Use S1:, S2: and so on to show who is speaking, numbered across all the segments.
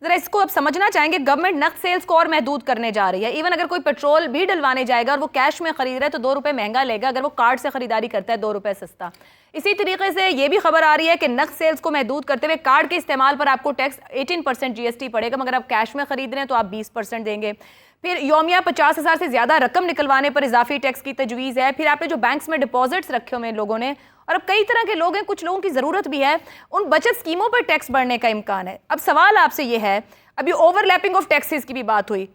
S1: ذرا اس کو اب سمجھنا چاہیں گے گورنمنٹ نقد سیلز کو اور محدود کرنے جا رہی ہے. ایون اگر کوئی پیٹرول بھی ڈلوانے جائے گا اور وہ کیش میں خرید رہا ہے تو 2 روپے مہنگا لے گا, اگر وہ کارڈ سے خریداری کرتا ہے 2 روپے سستا. اسی طریقے سے یہ بھی خبر آ رہی ہے کہ نقد سیلز کو محدود کرتے ہوئے کارڈ کے استعمال پر آپ کو ٹیکس 18% جی ایس ٹی پڑے گا, مگر آپ کیش میں خرید رہے ہیں تو آپ 20% دیں گے. پھر یومیہ 50,000 سے زیادہ رقم نکلوانے پر اضافی ٹیکس کی تجویز ہے. پھر آپ نے جو بینکس میں ڈپازٹس رکھے ہوئے لوگوں نے, اور اب کئی طرح کے لوگ ہیں, کچھ لوگوں کی ضرورت بھی ہے, ان بچت اسکیموں پر ٹیکس بڑھنے کا امکان ہے. اب سوال آپ سے یہ ہے, ابھی اوور لیپنگ آف ٹیکسز کی بھی بات ہوئی,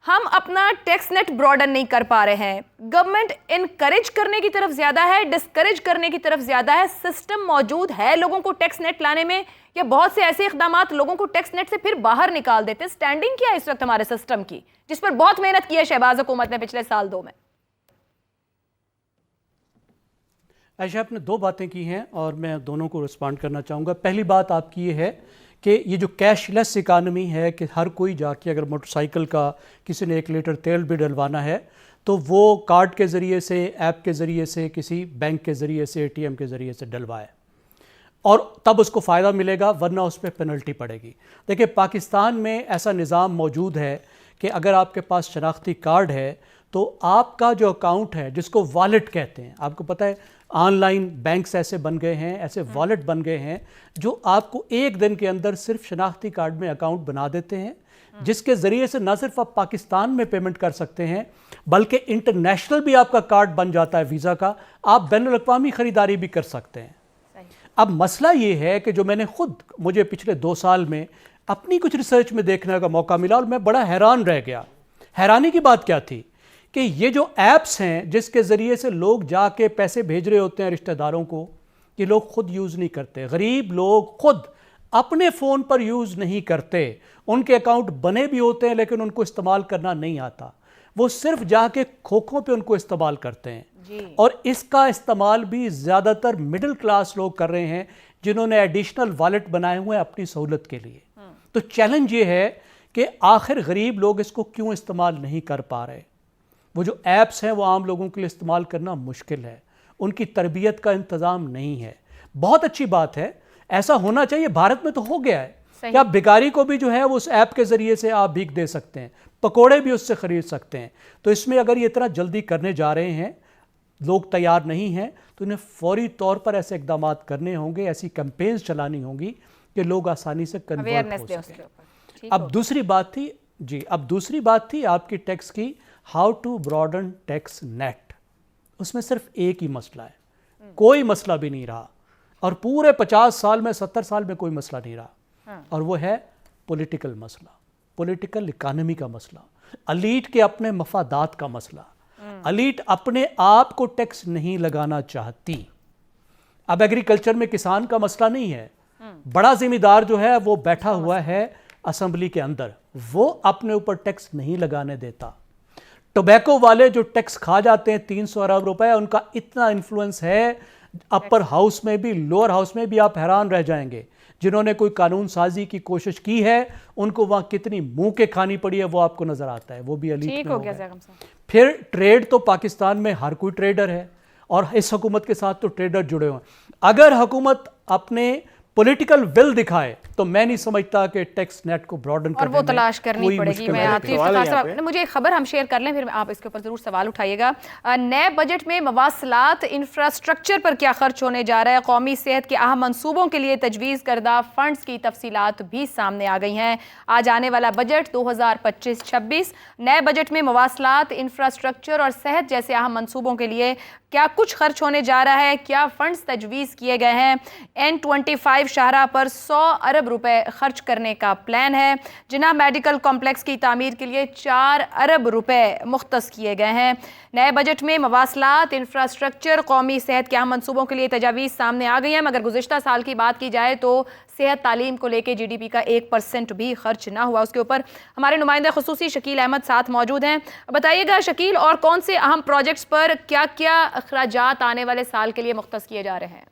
S1: ہم اپنا ٹیکس نیٹ براڈن نہیں کر پا رہے ہیں. گورنمنٹ انکریج کرنے کی طرف زیادہ ہے, ڈسکریج کرنے کی طرف زیادہ ہے؟ سسٹم موجود ہے لوگوں کو ٹیکس نیٹ لانے میں, یا بہت سے ایسے اقدامات لوگوں کو ٹیکس نیٹ سے پھر باہر نکال دیتے ہیں؟ سٹینڈنگ کیا ہے اس وقت ہمارے سسٹم کی, جس پر بہت محنت کی ہے شہباز حکومت نے پچھلے سال 2 میں؟
S2: عائشہ, آپ نے 2 باتیں کی ہیں اور میں دونوں کو رسپونڈ کرنا چاہوں گا. پہلی بات آپ کی یہ ہے کہ یہ جو کیش لیس اکانومی ہے کہ ہر کوئی جا کے اگر موٹر سائیکل کا کسی نے 1 لیٹر تیل بھی ڈلوانا ہے تو وہ کارڈ کے ذریعے سے, ایپ کے ذریعے سے, کسی بینک کے ذریعے سے, اے ٹی ایم کے ذریعے سے ڈلوائے اور تب اس کو فائدہ ملے گا, ورنہ اس پہ پینلٹی پڑے گی. دیکھیں, پاکستان میں ایسا نظام موجود ہے کہ اگر آپ کے پاس شناختی کارڈ ہے تو آپ کا جو اکاؤنٹ ہے, جس کو والیٹ کہتے ہیں, آپ کو پتہ ہے آن لائن بینکس ایسے بن گئے ہیں, ایسے والیٹ بن گئے ہیں جو آپ کو 1 دن کے اندر صرف شناختی کارڈ میں اکاؤنٹ بنا دیتے ہیں, جس کے ذریعے سے نہ صرف آپ پاکستان میں پیمنٹ کر سکتے ہیں بلکہ انٹرنیشنل بھی آپ کا کارڈ بن جاتا ہے ویزا کا, آپ بین الاقوامی خریداری بھی کر سکتے ہیں. اب مسئلہ یہ ہے کہ جو میں نے مجھے پچھلے 2 سال میں اپنی کچھ ریسرچ میں دیکھنے کا موقع ملا اور میں بڑا حیران رہ گیا. حیرانی کی بات کیا تھی کہ یہ جو ایپس ہیں جس کے ذریعے سے لوگ جا کے پیسے بھیج رہے ہوتے ہیں رشتہ داروں کو, یہ لوگ خود یوز نہیں کرتے. غریب لوگ خود اپنے فون پر یوز نہیں کرتے, ان کے اکاؤنٹ بنے بھی ہوتے ہیں لیکن ان کو استعمال کرنا نہیں آتا, وہ صرف جا کے کھوکھوں پہ ان کو استعمال کرتے ہیں. اور اس کا استعمال بھی زیادہ تر مڈل کلاس لوگ کر رہے ہیں جنہوں نے ایڈیشنل والیٹ بنائے ہوئے ہیں اپنی سہولت کے لیے. تو چیلنج یہ ہے کہ آخر غریب لوگ اس کو کیوں استعمال نہیں کر پا رہے. وہ جو ایپس ہیں وہ عام لوگوں کے لیے استعمال کرنا مشکل ہے, ان کی تربیت کا انتظام نہیں ہے. بہت اچھی بات ہے, ایسا ہونا چاہیے. بھارت میں تو ہو گیا ہے کہ آپ بھکاری کو بھی جو ہے وہ اس ایپ کے ذریعے سے آپ بھیک دے سکتے ہیں, پکوڑے بھی اس سے خرید سکتے ہیں. تو اس میں اگر یہ اتنا جلدی کرنے جا رہے ہیں, لوگ تیار نہیں ہیں, تو انہیں فوری طور پر ایسے اقدامات کرنے ہوں گے, ایسی کیمپینز چلانی ہوں گی کہ لوگ آسانی سے کنورٹ ہو سکیں. اب دوسری بات تھی آپ کی ٹیکس کی, how to broaden tax net. اس میں صرف ایک ہی مسئلہ ہے, کوئی مسئلہ بھی نہیں رہا, اور پورے 50 سال میں 70 سال میں کوئی مسئلہ نہیں رہا, اور وہ ہے پولیٹیکل مسئلہ, پولیٹیکل اکانومی کا مسئلہ, الیٹ کے اپنے مفادات کا مسئلہ. الیٹ اپنے آپ کو ٹیکس نہیں لگانا چاہتی. اب ایگریکلچر میں کسان کا مسئلہ نہیں ہے, بڑا ذمہ دار جو ہے وہ بیٹھا ہوا ہے اسمبلی کے اندر, وہ اپنے اوپر ٹیکس نہیں لگانے دیتا. ٹوبیکو والے جو ٹیکس کھا جاتے ہیں 300 ارب روپے, ان کا اتنا انفلوئنس ہے اپر ہاؤس میں بھی, لوور ہاؤس میں بھی, آپ حیران رہ جائیں گے. جنہوں نے کوئی قانون سازی کی کوشش کی ہے ان کو وہاں کتنی منہ کے کھانی پڑی ہے وہ آپ کو نظر آتا ہے, وہ بھی الیٹ میں ہو گئے. پھر ٹریڈ تو پاکستان میں ہر کوئی ٹریڈر ہے, اور اس حکومت کے ساتھ تو ٹریڈر جڑے ہوئے ہیں. اگر حکومت اپنے پولیٹیکل ول دکھائے تو میں نہیں سمجھتا کہ ٹیکس نیٹ کو براڈن کرنے میں
S1: اور وہ تلاش کرنی پڑے گی. میں مجھے ایک خبر ہم شیئر کر لیں, پھر آپ اس کے اوپر ضرور سوال اٹھائیے گا. نئے بجٹ میں مواصلات انفراسٹرکچر پر کیا خرچ ہونے جا رہا ہے؟ قومی صحت کے اہم منصوبوں کے لیے تجویز کردہ فنڈز کی تفصیلات بھی سامنے آ گئی ہیں. آج آنے والا بجٹ 2025-26, نئے بجٹ میں مواصلات انفراسٹرکچر اور صحت جیسے اہم منصوبوں کے لیے کیا کچھ خرچ ہونے جا رہا ہے؟ کیا فنڈز تجویز کیے گئے ہیں؟ N25 شاہراہ پر 100 ارب روپے خرچ کرنے کا پلان ہے. جناح میڈیکل کمپلیکس کی تعمیر کے لیے 4 ارب روپے مختص کیے گئے ہیں. نئے بجٹ میں مواصلات انفراسٹرکچر قومی صحت کے اہم منصوبوں کے لیے تجاویز سامنے آ گئی ہیں, مگر گزشتہ سال کی بات کی جائے تو صحت تعلیم کو لے کے جی ڈی پی کا 1% بھی خرچ نہ ہوا. اس کے اوپر ہمارے نمائندہ خصوصی شکیل احمد ساتھ موجود ہیں. بتائیے گا شکیل, اور کون سے اہم پروجیکٹس پر کیا کیا اخراجات آنے والے سال کے لیے مختص کیے جا رہے ہیں؟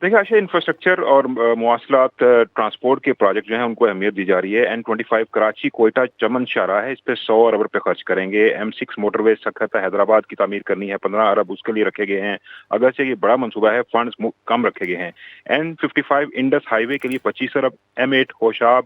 S3: دیکھیں عائشہ, انفراسٹرکچر اور مواصلات ٹرانسپورٹ کے پروجیکٹ جو ہیں ان کو اہمیت دی جا رہی ہے. N25 کراچی کوئٹہ چمن شاہراہ ہے, اس پہ 100 ارب روپے خرچ کریں گے. M6 موٹر وے سکھتا حیدرآباد کی تعمیر کرنی ہے, 15 ارب اس کے لیے رکھے گئے ہیں. اگرچہ یہ بڑا منصوبہ ہے, فنڈز کم رکھے گئے ہیں. N55 انڈس ہائی وے کے لیے 25 ارب. M8 ہوشاب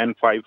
S3: N5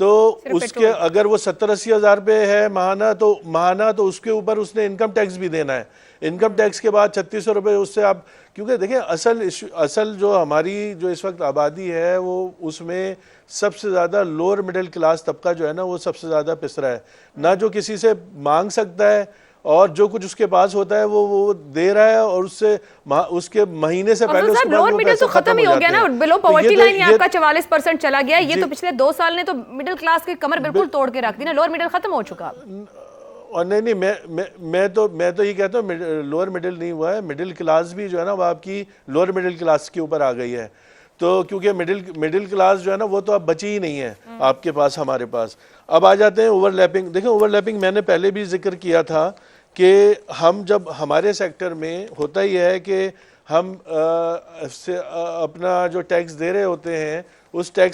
S4: تو اس کے اگر وہ 70-80 ہزار روپے ہے ماہانہ تو اس کے اوپر اس نے انکم ٹیکس بھی دینا ہے. انکم ٹیکس کے بعد 3600 روپے اس سے آپ, کیونکہ دیکھیں اصل جو ہماری جو اس وقت آبادی ہے وہ اس میں سب سے زیادہ لوور مڈل کلاس طبقہ جو ہے نا وہ سب سے زیادہ پسرا ہے, نہ جو کسی سے مانگ سکتا ہے اور جو کچھ اس کے پاس ہوتا ہے وہ دے رہا ہے, اور اس کے مہینے سے پہلے اس کے
S1: لوور مڈل تو ختم ہی ہو گیا نا, بلو پاورٹی لائن ہی آپ کا 44% چلا گیا. یہ تو پچھلے 2 سال نے تو مڈل کلاس کی کمر بالکل توڑ کے رکھ دی نا, لوور مڈل ختم ہو چکا.
S4: اور نہیں میں تو یہ کہتا ہوں لوور مڈل نہیں ہوا ہے, مڈل کلاس بھی جو ہے نا وہ آپ کی لوور مڈل کلاس کے اوپر آ گئی ہے. تو کیونکہ مڈل کلاس جو ہے نا وہ تو اب بچی ہی نہیں ہے آپ کے پاس, ہمارے پاس. اب آ جاتے ہیں اوور لیپنگ. دیکھیں اوور لیپنگ میں نے پہلے بھی ذکر کیا تھا کہ ہم جب ہمارے سیکٹر میں ہوتا ہی ہے کہ ہم اپنا جو ٹیکس دے رہے ہوتے ہیں اس ٹیکس